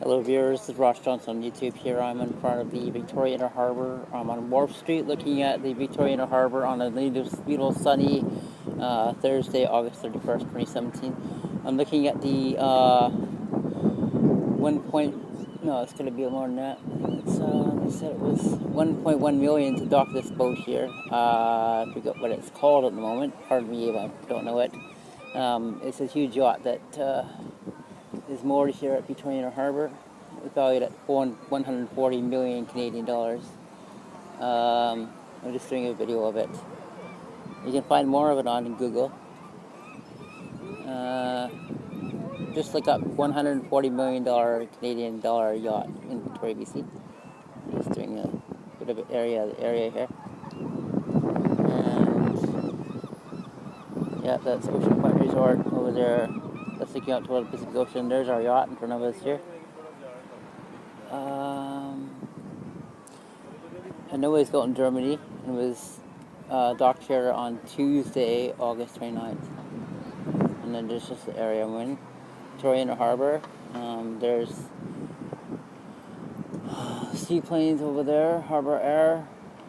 Hello viewers, this is Ross Johnson on YouTube here. I'm in front of the Victoria Inner Harbour. I'm on Wharf Street looking at the Victoria Inner Harbour on a beautiful sunny Thursday, August 31st, 2017. I'm looking at the it's going to be more than that. They said it was 1.1 million to dock this boat here. I forget what it's called at the moment. Pardon me if I don't know it. It's a huge yacht that is moored here at Victoria Inner Harbour, valued at 140 million Canadian dollars. I'm just doing a video of it. You can find more of it on Google. Just look up $140 million Canadian dollar yacht in Victoria, BC. I'm just doing a bit of an area here. And yeah, that's Ocean Point Resort over there. That's looking out toward the Pacific Ocean. There's our yacht in front of us here. I know it's got in Germany and was docked here on Tuesday, August 29th. And then there's just the area I'm in. Victoria Inner Harbour. There's seaplanes over there, Harbour Air.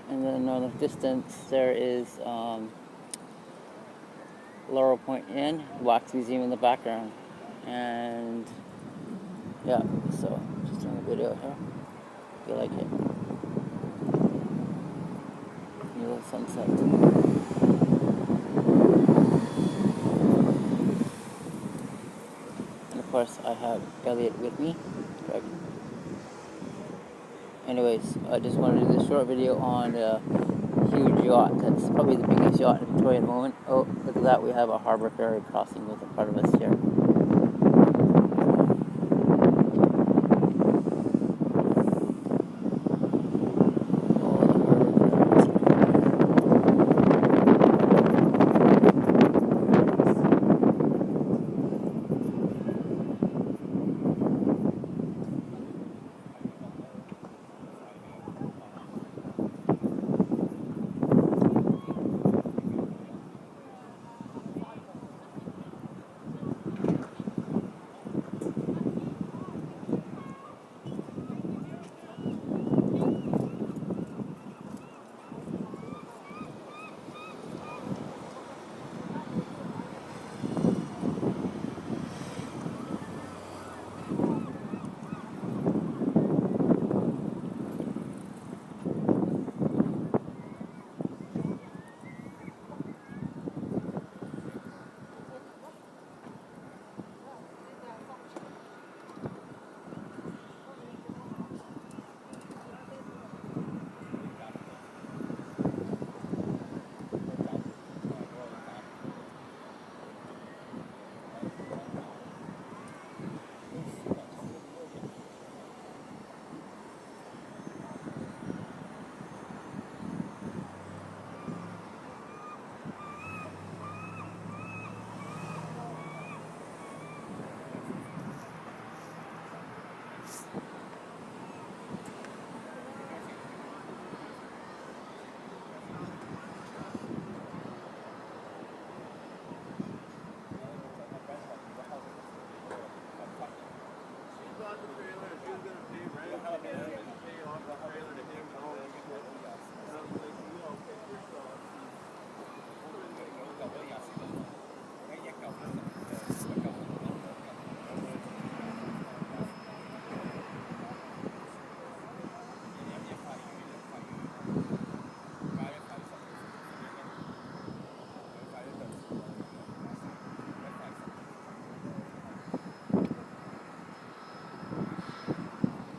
And then on the distance there is Laurel Point Inn, Wax Museum in the background. And yeah, so just doing a video here. If you like it. Little sunset. And of course I have Elliot with me. Anyways, I just wanted to do this short video on a huge yacht. That's probably the biggest yacht in Victoria at the moment. Oh, look at that, we have a harbour ferry crossing with in front of us here.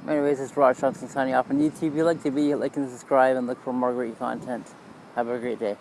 Anyways, it's Ross Johnson signing off on YouTube. If you like the video, like and subscribe and look for more great content. Have a great day.